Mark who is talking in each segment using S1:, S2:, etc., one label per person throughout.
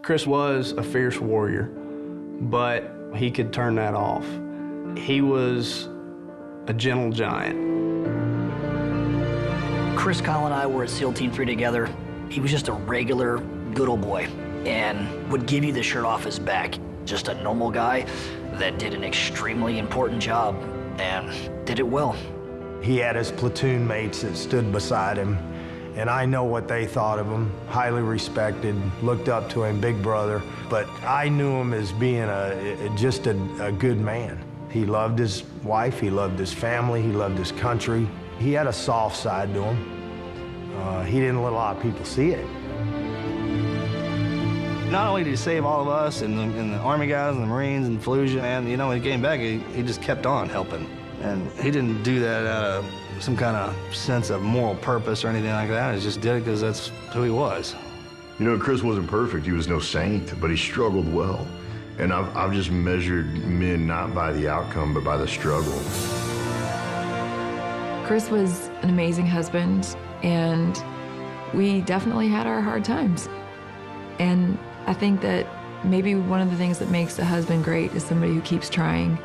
S1: Chris was a fierce warrior, but he could turn that off. He was a gentle giant.
S2: Chris, Kyle, and I were at SEAL Team 3 together. He was just a regular, good old boy and would give you the shirt off his back. Just a normal guy that did an extremely important job and did it well.
S3: He had his platoon mates that stood beside him, and I know what they thought of him. Highly respected, looked up to him, big brother. But I knew him as being just a good man. He loved his wife, he loved his family, he loved his country. He had a soft side to him. He didn't let a lot of people see it.
S4: Not only did he save all of us and the Army guys and the Marines and Fallujah, and you know, when he came back, he just kept on helping. And he didn't do that out of some kind of sense of moral purpose or anything like that. He just did it because that's who he was.
S5: You know, Chris wasn't perfect. He was no saint, but he struggled well. And I've just measured men not by the outcome, but by the struggle.
S6: Chris was an amazing husband, and we definitely had our hard times. And I think that maybe one of the things that makes a husband great is somebody who keeps trying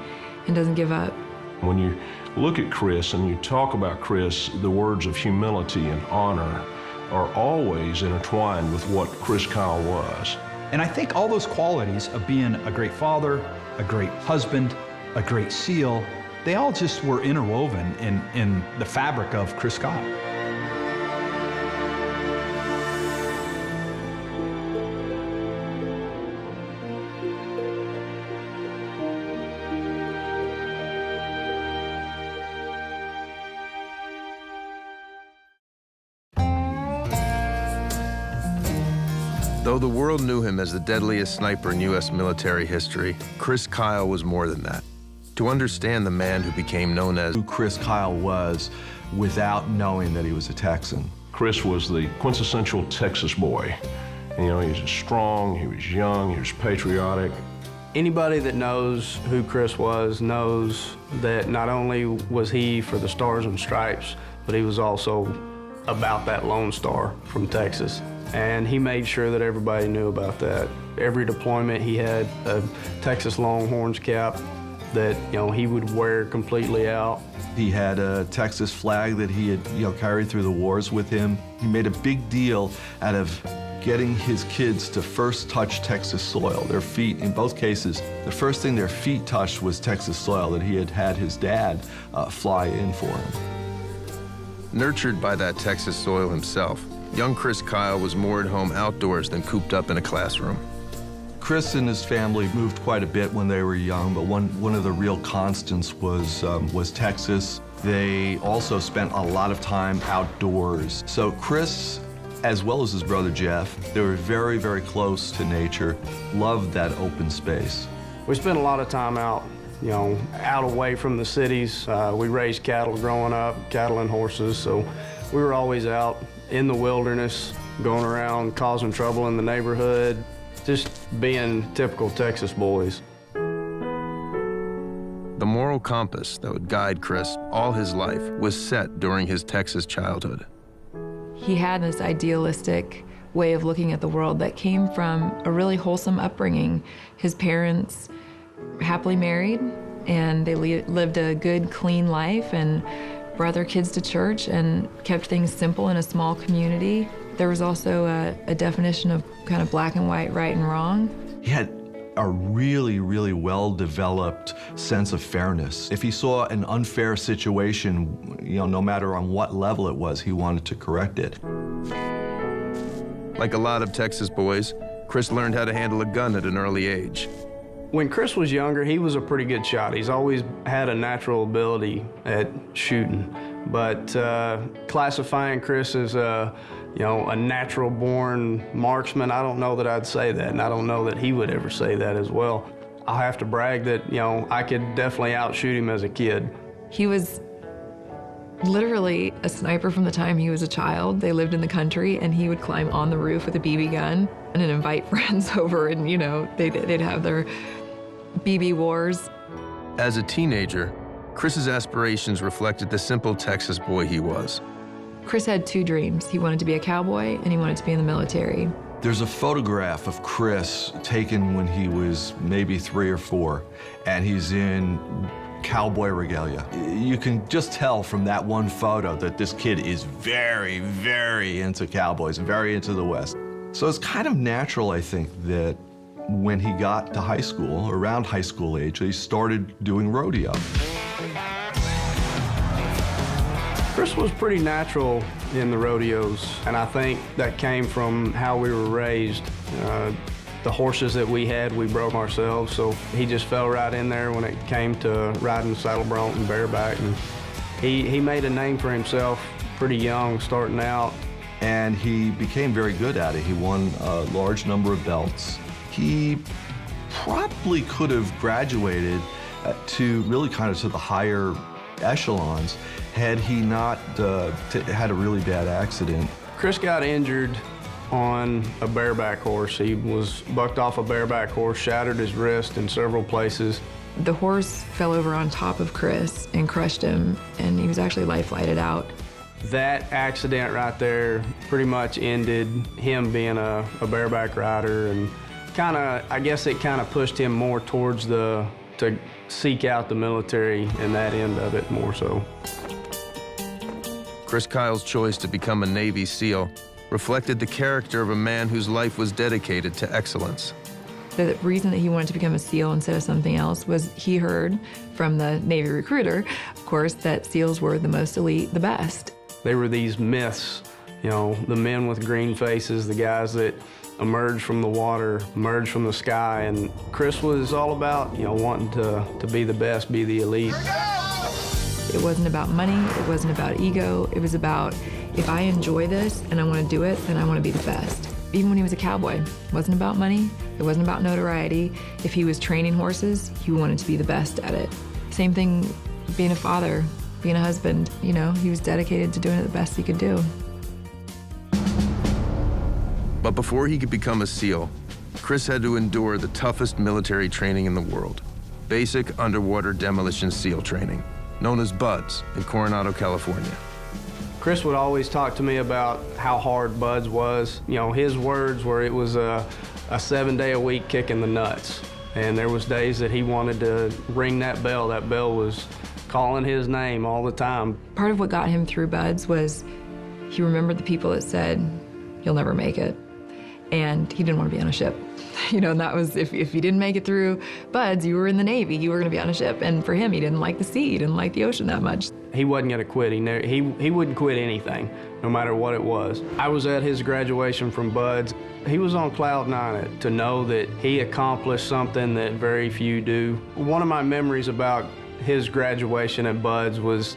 S6: and doesn't give up.
S7: When you look at Chris and you talk about Chris, the words of humility and honor are always intertwined with what Chris Kyle was.
S8: And I think all those qualities of being a great father, a great husband, a great SEAL, they all just were interwoven in the fabric of Chris Kyle.
S9: Though the world knew him as the deadliest sniper in U.S. military history, Chris Kyle was more than that. To understand the man who became known as
S10: who Chris Kyle was without knowing that he was a Texan.
S7: Chris was the quintessential Texas boy. You know, he was strong, he was young, he was patriotic.
S1: Anybody that knows who Chris was knows that not only was he for the Stars and Stripes, but he was also about that Lone Star from Texas. And he made sure that everybody knew about that. Every deployment, he had a Texas Longhorns cap that, you know, he would wear completely out.
S10: He had a Texas flag that he had, carried through the wars with him. He made a big deal out of getting his kids to first touch Texas soil. Their feet, in both cases, the first thing their feet touched was Texas soil that he had had his dad fly in for him.
S9: nurtured by that Texas soil himself. Young Chris Kyle was more at home outdoors than cooped up in a classroom.
S10: Chris and his family moved quite a bit when they were young, but one of the real constants was Texas. They also spent a lot of time outdoors. So Chris, as well as his brother Jeff, they were very, very close to nature, loved that open space.
S1: We spent a lot of time out, out away from the cities. We raised cattle growing up, cattle and horses, so we were always out in the wilderness, going around causing trouble in the neighborhood, just being typical Texas boys.
S9: The moral compass that would guide Chris all his life was set during his Texas childhood.
S6: He had this idealistic way of looking at the world that came from a really wholesome upbringing. His parents happily married, and they lived a good, clean life and brought their kids to church and kept things simple in a small community. There was also a definition of kind of black and white, right and wrong.
S10: He had a really, really well-developed sense of fairness. If he saw an unfair situation, no matter on what level it was, he wanted to correct it.
S9: Like a lot of Texas boys, Chris learned how to handle a gun at an early age.
S1: When Chris was younger, he was a pretty good shot. He's always had a natural ability at shooting, but classifying Chris as a natural-born marksman, I don't know that I'd say that, and I don't know that he would ever say that as well. I'll have to brag that, I could definitely outshoot him as a kid.
S6: He was literally a sniper from the time he was a child. They lived in the country, and he would climb on the roof with a BB gun and then invite friends over, and, they'd have their BB wars.
S9: As a teenager, Chris's aspirations reflected the simple Texas boy he was.
S6: Chris had two dreams. He wanted to be a cowboy, and he wanted to be in the military.
S10: There's a photograph of Chris taken when he was maybe 3 or 4, and he's in cowboy regalia. You can just tell from that one photo that this kid is very, very into cowboys, very into the West. So it's kind of natural, I think, that when he got to high school, around high school age, he started doing rodeo.
S1: Chris was pretty natural in the rodeos, and I think that came from how we were raised. The horses that we had, we broke ourselves, so he just fell right in there when it came to riding saddle bronc and bareback. And he made a name for himself pretty young, starting out.
S10: And he became very good at it. He won a large number of belts. He probably could have graduated to really kind of to the higher echelons had he not had a really bad accident.
S1: Chris got injured on a bareback horse. He was bucked off a bareback horse, shattered his wrist in several places.
S6: The horse fell over on top of Chris and crushed him, and he was actually life-flighted out.
S1: That accident right there pretty much ended him being a bareback rider, and I guess it kind of pushed him more towards to seek out the military and that end of it more so.
S9: Chris Kyle's choice to become a Navy SEAL reflected the character of a man whose life was dedicated to excellence.
S6: The reason that he wanted to become a SEAL instead of something else was he heard from the Navy recruiter, of course, that SEALs were the most elite, the best.
S1: They were these myths, you know, the men with green faces, the guys that emerged from the water, emerged from the sky, and Chris was all about, you know, wanting to be the best, be the elite.
S6: It wasn't about money, it wasn't about ego, it was about, if I enjoy this and I want to do it, then I want to be the best. Even when he was a cowboy, it wasn't about money, it wasn't about notoriety. If he was training horses, he wanted to be the best at it. Same thing being a father, being a husband, you know, he was dedicated to doing it the best he could do.
S9: But before he could become a SEAL, Chris had to endure the toughest military training in the world, basic underwater demolition SEAL training, known as BUDS in Coronado, California.
S1: Chris would always talk to me about how hard BUDS was. You know, his words were it was a 7-day-a-week kick in the nuts. And there was days that he wanted to ring that bell. That bell was calling his name all the time.
S6: Part of what got him through BUDS was he remembered the people that said, "You'll never make it." And he didn't want to be on a ship. You know, and that was, if you didn't make it through BUDS, you were in the Navy, you were going to be on a ship. And for him, he didn't like the sea, he didn't like the ocean that much.
S1: He wasn't going to quit. He wouldn't quit anything, no matter what it was. I was at his graduation from BUDS. He was on cloud nine to know that he accomplished something that very few do. One of my memories about his graduation at BUDS was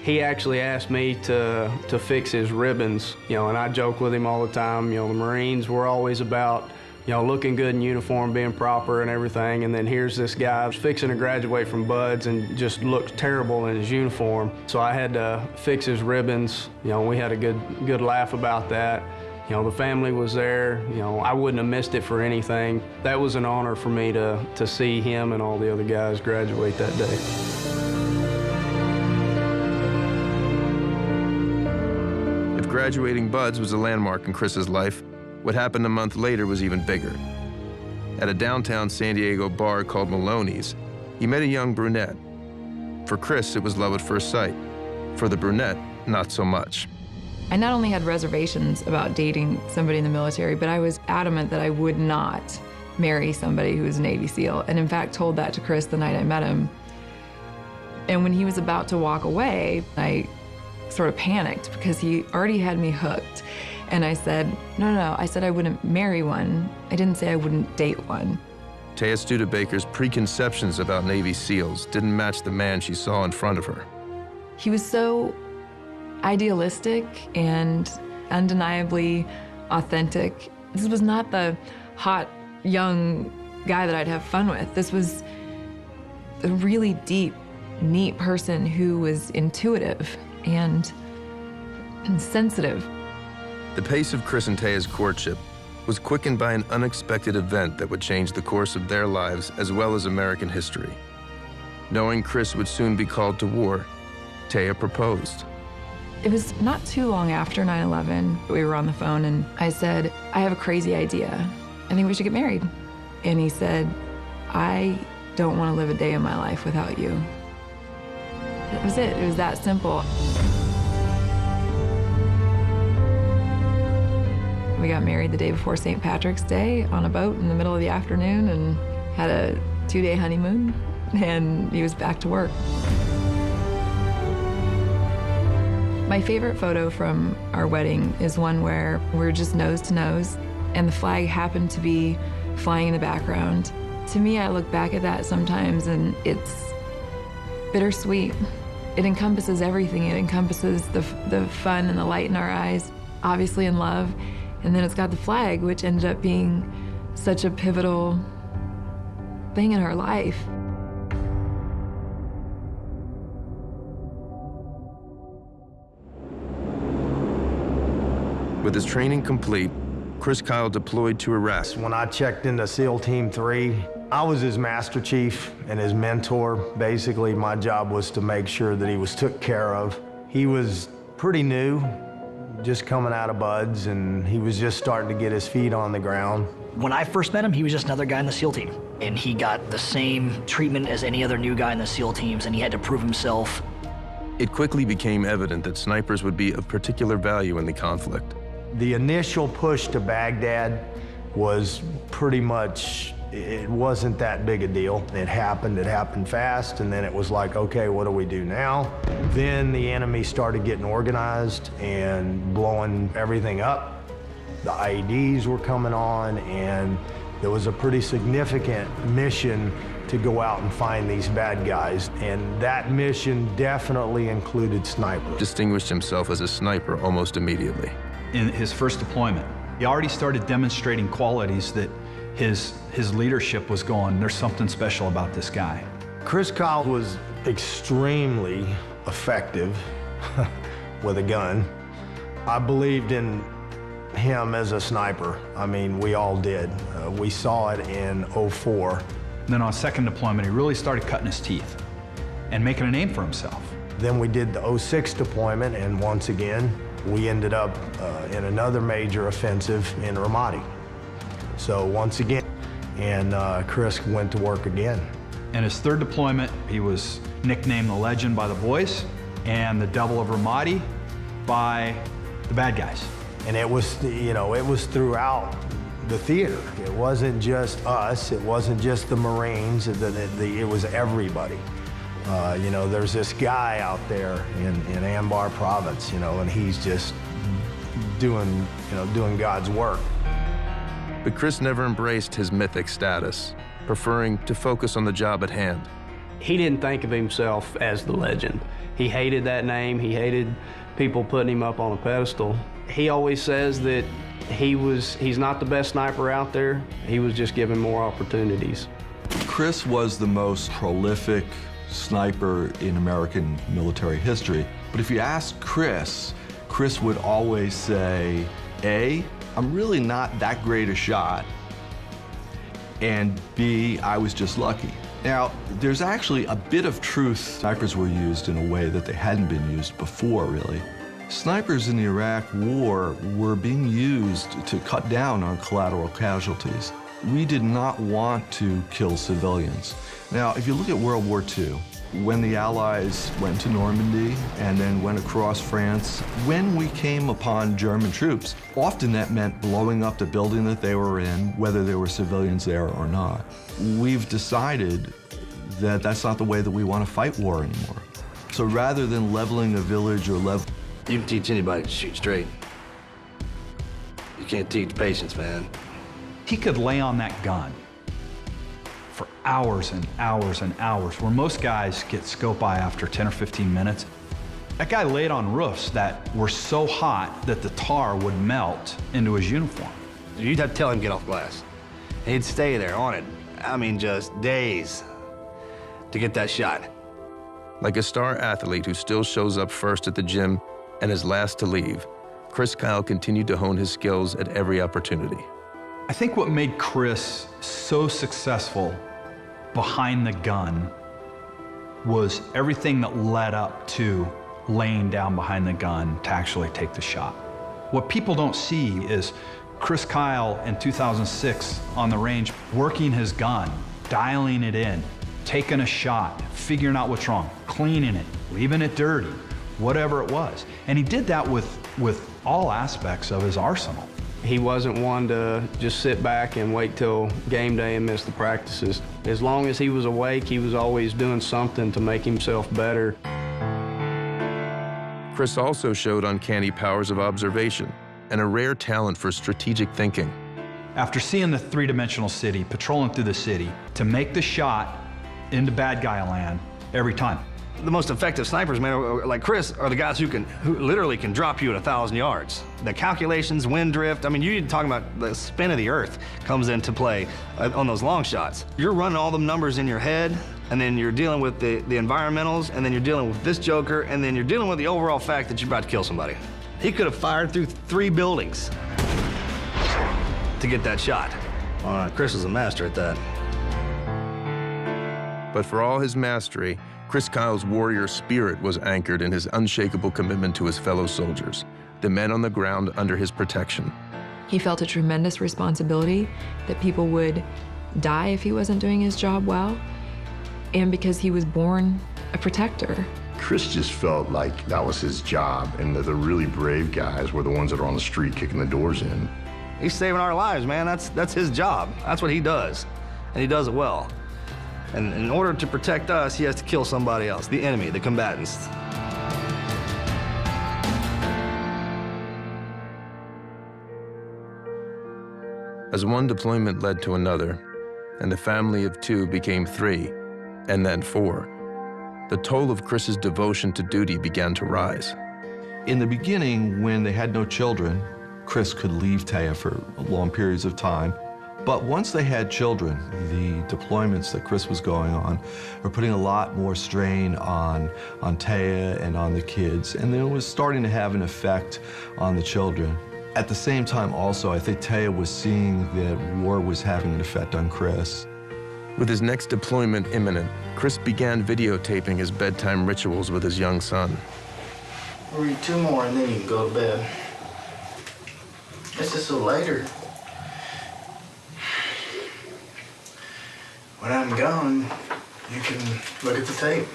S1: he actually asked me to fix his ribbons, you know, and I joke with him all the time. You know, the Marines were always about, you know, looking good in uniform, being proper and everything, and then here's this guy fixing to graduate from BUDS and just looked terrible in his uniform. So I had to fix his ribbons. You know, we had a good laugh about that. You know, the family was there. You know, I wouldn't have missed it for anything. That was an honor for me to see him and all the other guys graduate that day.
S9: If graduating BUDS was a landmark in Chris's life, what happened a month later was even bigger. At a downtown San Diego bar called Maloney's, he met a young brunette. For Chris, it was love at first sight. For the brunette, not so much.
S6: I not only had reservations about dating somebody in the military, but I was adamant that I would not marry somebody who was a Navy SEAL, and in fact told that to Chris the night I met him. And when he was about to walk away, I sort of panicked because he already had me hooked. And I said, no, I said I wouldn't marry one. I didn't say I wouldn't date one.
S9: Taya Studebaker's preconceptions about Navy SEALs didn't match the man she saw in front of her.
S6: He was so idealistic and undeniably authentic. This was not the hot, young guy that I'd have fun with. This was a really deep, neat person who was intuitive and sensitive.
S9: The pace of Chris and Taya's courtship was quickened by an unexpected event that would change the course of their lives as well as American history. Knowing Chris would soon be called to war, Taya proposed.
S6: It was not too long after 9/11, we were on the phone and I said, I have a crazy idea. I think we should get married. And he said, I don't want to live a day in my life without you. That was it. It was that simple. We got married the day before St. Patrick's Day on a boat in the middle of the afternoon and had a 2-day honeymoon, and he was back to work. My favorite photo from our wedding is one where we're just nose to nose and the flag happened to be flying in the background. To me, I look back at that sometimes and it's bittersweet. It encompasses everything. It encompasses the fun and the light in our eyes, obviously in love, and then it's got the flag, which ended up being such a pivotal thing in our life.
S9: With his training complete, Chris Kyle deployed to Iraq.
S3: When I checked into SEAL Team 3, I was his master chief and his mentor. Basically, my job was to make sure that he was took care of. He was pretty new, just coming out of buds, and he was just starting to get his feet on the ground.
S2: When I first met him, he was just another guy in the SEAL team. And he got the same treatment as any other new guy in the SEAL teams, and he had to prove himself.
S9: It quickly became evident that snipers would be of particular value in the conflict.
S3: The initial push to Baghdad was pretty much, it wasn't that big a deal. It happened fast, and then it was like, okay, what do we do now? Then the enemy started getting organized and blowing everything up. The IEDs were coming on, and there was a pretty significant mission to go out and find these bad guys, and that mission definitely included snipers.
S9: Distinguished himself as a sniper almost immediately.
S8: In his first deployment, he already started demonstrating qualities that his leadership was going, there's something special about this guy.
S3: Chris Kyle was extremely effective with a gun. I believed in him as a sniper. I mean, we all did. We saw it in '04.
S8: Then on second deployment, he really started cutting his teeth and making a name for himself.
S3: Then we did the '06 deployment, and once again, we ended up in another major offensive in Ramadi. So once again, and Chris went to work again.
S8: In his third deployment, he was nicknamed the Legend by the boys and the Devil of Ramadi by the bad guys.
S3: And it was, you know, it was throughout the theater. It wasn't just us, it wasn't just the Marines, it was everybody. You know, there's this guy out there in Anbar province, you know, and he's just doing God's work.
S9: But Chris never embraced his mythic status, preferring to focus on the job at hand.
S1: He didn't think of himself as the legend. He hated that name. He hated people putting him up on a pedestal. He always says that he's not the best sniper out there. He was just given more opportunities.
S10: Chris was the most prolific sniper in American military history. But if you ask Chris would always say, A, I'm really not that great a shot, and B, I was just lucky. Now, there's actually a bit of truth. Snipers were used in a way that they hadn't been used before, really. Snipers in the Iraq War were being used to cut down on collateral casualties. We did not want to kill civilians. Now, if you look at World War II, when the Allies went to Normandy and then went across France, when we came upon German troops, often that meant blowing up the building that they were in, whether there were civilians there or not. We've decided that that's not the way that we want to fight war anymore. So rather than leveling a village or
S4: You can teach anybody to shoot straight. You can't teach patience, man.
S8: He could lay on that gun for hours and hours and hours, where most guys get scope eye after 10 or 15 minutes. That guy laid on roofs that were so hot that the tar would melt into his uniform.
S4: You'd have to tell him to get off glass. He'd stay there on it. I mean, just days to get that shot.
S9: Like a star athlete who still shows up first at the gym and is last to leave, Chris Kyle continued to hone his skills at every opportunity.
S8: I think what made Chris so successful behind the gun was everything that led up to laying down behind the gun to actually take the shot. What people don't see is Chris Kyle in 2006 on the range, working his gun, dialing it in, taking a shot, figuring out what's wrong, cleaning it, leaving it dirty, whatever it was. And he did that with all aspects of his arsenal.
S1: He wasn't one to just sit back and wait till game day and miss the practices. As long as he was awake, he was always doing something to make himself better.
S9: Chris also showed uncanny powers of observation and a rare talent for strategic thinking.
S8: After seeing the three-dimensional city, patrolling through the city, to make the shot into bad guy land every time.
S4: The most effective snipers, man, like Chris, are the guys who literally can drop you at 1,000 yards. The calculations, wind drift, I mean, you're talking about the spin of the earth comes into play on those long shots. You're running all the numbers in your head, and then you're dealing with the environmentals, and then you're dealing with this joker, and then you're dealing with the overall fact that you're about to kill somebody. He could have fired through 3 buildings to get that shot. Chris is a master at that.
S9: But for all his mastery, Chris Kyle's warrior spirit was anchored in his unshakable commitment to his fellow soldiers, the men on the ground under his protection.
S6: He felt a tremendous responsibility that people would die if he wasn't doing his job well, and because he was born a protector.
S5: Chris just felt like that was his job, and the really brave guys were the ones that are on the street kicking the doors in.
S4: He's saving our lives, man. That's his job. That's what he does, and he does it well. And in order to protect us, he has to kill somebody else, the enemy, the combatants.
S9: As one deployment led to another, and the family of 2 became 3, and then 4, the toll of Chris's devotion to duty began to rise.
S10: In the beginning, when they had no children, Chris could leave Taya for long periods of time. But once they had children, the deployments that Chris was going on were putting a lot more strain on Taya and on the kids, and it was starting to have an effect on the children. At the same time also, I think Taya was seeing that war was having an effect on Chris.
S9: With his next deployment imminent, Chris began videotaping his bedtime rituals with his young son.
S11: I'll read 2 more and then you can go to bed. This is so later. When I'm gone, you can look at the tape.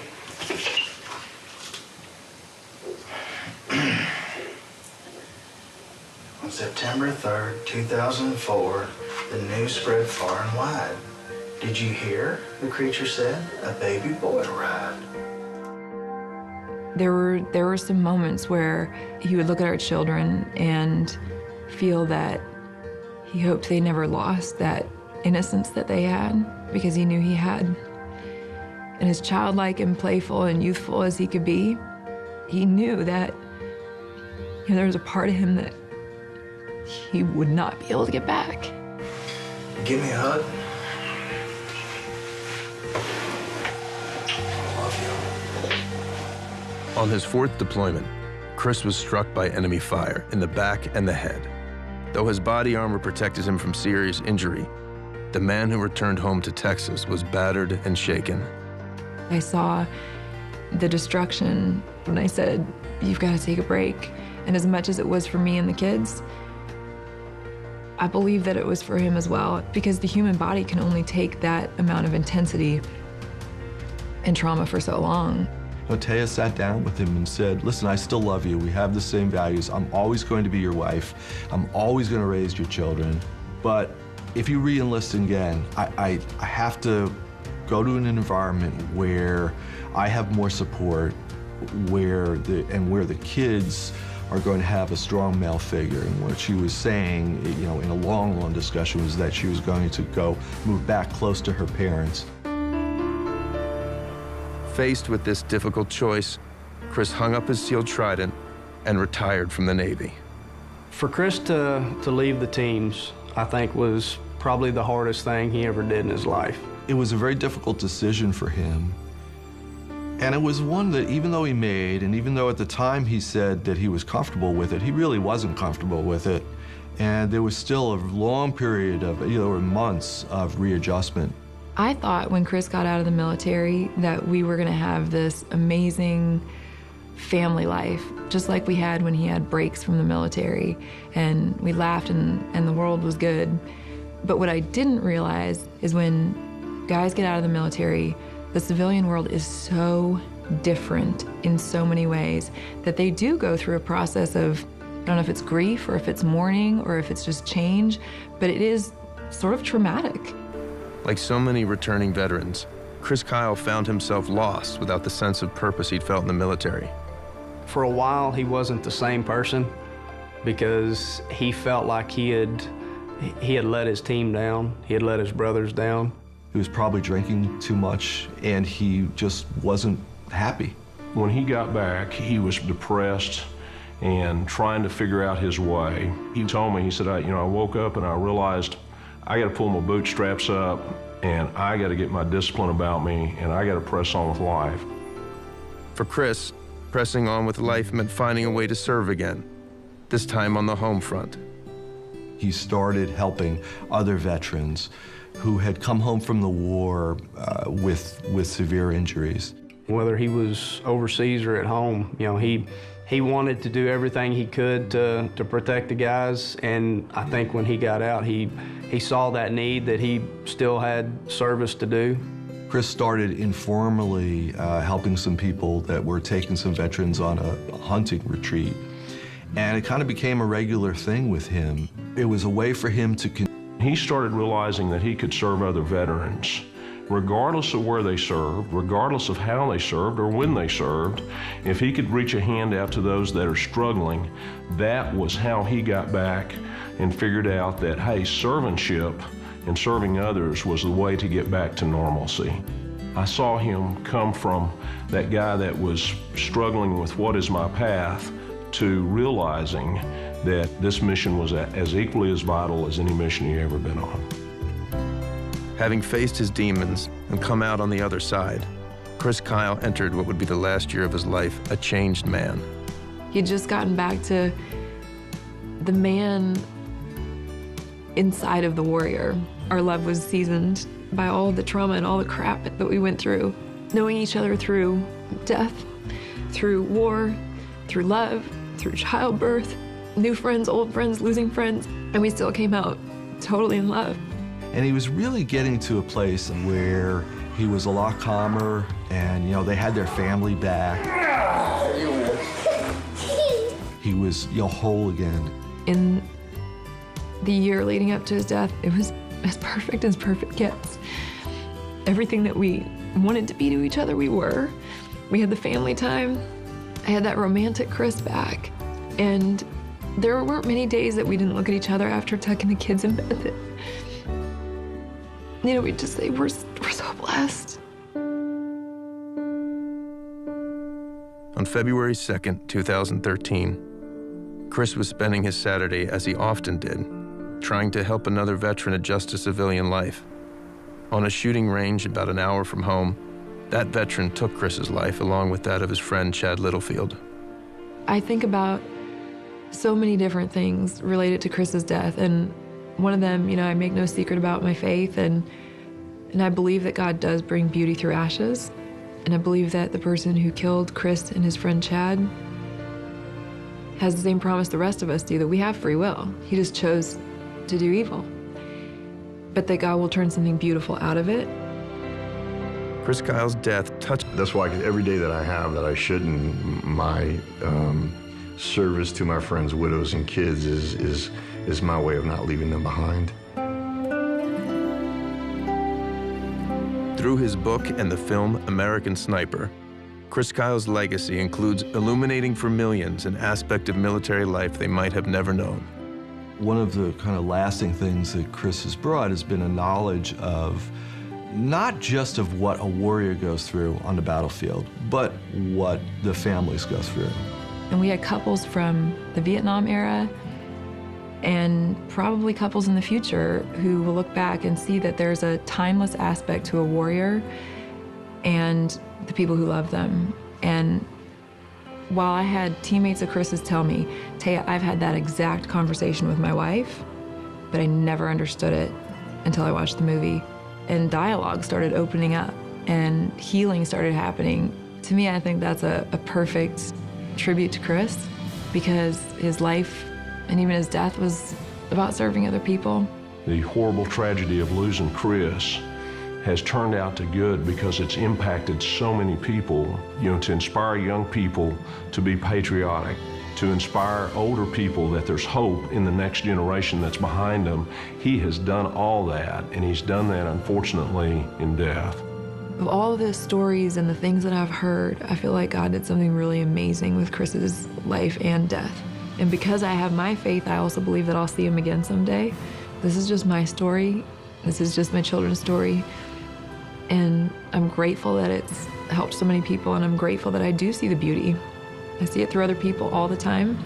S11: On September 3rd, 2004, the news spread far and wide. Did you hear? The creature said, a baby boy arrived.
S6: There were some moments where he would look at our children and feel that he hoped they never lost that innocence that they had, because he knew he had. And as childlike and playful and youthful as he could be, he knew that there was a part of him that he would not be able to get back.
S11: Give me a hug.
S9: On his 4th deployment, Chris was struck by enemy fire in the back and the head. Though his body armor protected him from serious injury, the man who returned home to Texas was battered and shaken.
S6: I saw the destruction when I said, you've got to take a break. And as much as it was for me and the kids, I believe that it was for him as well, because the human body can only take that amount of intensity and trauma for so long.
S10: Taya sat down with him and said, listen, I still love you. We have the same values. I'm always going to be your wife. I'm always going to raise your children. But if you re-enlist again, I have to go to an environment where I have more support, where the kids are going to have a strong male figure. And what she was saying, in a long, long discussion, was that she was going to move back close to her parents.
S9: Faced with this difficult choice, Chris hung up his sealed trident and retired from the Navy.
S1: For Chris to leave the teams, I think was probably the hardest thing he ever did in his life.
S10: It was a very difficult decision for him. And it was one that even though he made, and even though at the time he said that he was comfortable with it, he really wasn't comfortable with it. And there was still a long period of, months of readjustment.
S6: I thought when Chris got out of the military that we were going to have this amazing family life, just like we had when he had breaks from the military, and we laughed and the world was good. But what I didn't realize is when guys get out of the military, the civilian world is so different in so many ways that they do go through a process of, I don't know if it's grief or if it's mourning or if it's just change, but it is sort of traumatic.
S9: Like so many returning veterans, Chris Kyle found himself lost without the sense of purpose he'd felt in the military.
S1: For a while, he wasn't the same person because he felt like he had let his team down. He had let his brothers down.
S10: He was probably drinking too much, and he just wasn't happy.
S7: When he got back, he was depressed and trying to figure out his way. He told me, he said, I woke up and I realized I got to pull my bootstraps up and I got to get my discipline about me and I got to press on with life.
S9: For Chris, pressing on with life meant finding a way to serve again, this time on the home front.
S10: He started helping other veterans who had come home from the war with severe injuries.
S1: Whether he was overseas or at home, he wanted to do everything he could to protect the guys, and I think when he got out, he saw that need, that he still had service to do.
S10: Chris started informally helping some people that were taking some veterans on a hunting retreat, and it kind of became a regular thing with him. It was a way for him to
S7: He started realizing that he could serve other veterans, regardless of where they served, regardless of how they served or when they served. If he could reach a hand out to those that are struggling, that was how he got back and figured out that, hey, servantship and serving others was the way to get back to normalcy. I saw him come from that guy that was struggling with what is my path to realizing that this mission was as equally as vital as any mission he'd ever been on.
S9: Having faced his demons and come out on the other side, Chris Kyle entered what would be the last year of his life a changed man.
S6: He'd just gotten back to the man inside of the warrior. Our love was seasoned by all the trauma and all the crap that we went through. Knowing each other through death, through war, through love, through childbirth, new friends, old friends, losing friends, and we still came out totally in love.
S10: And he was really getting to a place where he was a lot calmer, and they had their family back. He was whole again. In
S6: the year leading up to his death, it was as perfect gets. Everything that we wanted to be to each other, we were. We had the family time. I had that romantic Chris back. And there weren't many days that we didn't look at each other after tucking the kids in bed. We'd just say, we're so blessed.
S9: On February 2nd, 2013, Chris was spending his Saturday, as he often did, trying to help another veteran adjust to civilian life. On a shooting range about an hour from home, that veteran took Chris's life along with that of his friend Chad Littlefield.
S6: I think about so many different things related to Chris's death, and one of them, I make no secret about my faith, and I believe that God does bring beauty through ashes, and I believe that the person who killed Chris and his friend Chad has the same promise the rest of us do, that we have free will. He just chose to do evil, but that God will turn something beautiful out of it.
S9: Chris Kyle's death touched.
S5: That's why every day that I have that I shouldn't, my service to my friends' widows and kids is my way of not leaving them behind.
S9: Through his book and the film American Sniper, Chris Kyle's legacy includes illuminating for millions an aspect of military life they might have never known.
S10: One of the kind of lasting things that Chris has brought has been a knowledge of not just of what a warrior goes through on the battlefield, but what the families go through.
S6: And we had couples from the Vietnam era and probably couples in the future who will look back and see that there's a timeless aspect to a warrior and the people who love them. And while I had teammates of Chris's tell me, Taya, I've had that exact conversation with my wife, but I never understood it until I watched the movie. And dialogue started opening up and healing started happening. To me, I think that's a perfect tribute to Chris because his life and even his death was about serving other people.
S7: The horrible tragedy of losing Chris has turned out to good because it's impacted so many people, to inspire young people to be patriotic, to inspire older people that there's hope in the next generation that's behind them. He has done all that, and he's done that, unfortunately, in death.
S6: Of all the stories and the things that I've heard, I feel like God did something really amazing with Chris's life and death. And because I have my faith, I also believe that I'll see him again someday. This is just my story. This is just my children's story. And I'm grateful that it's helped so many people, and I'm grateful that I do see the beauty. I see it through other people all the time.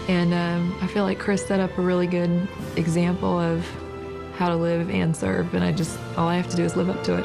S6: And I feel like Chris set up a really good example of how to live and serve, and all I have to do is live up to it.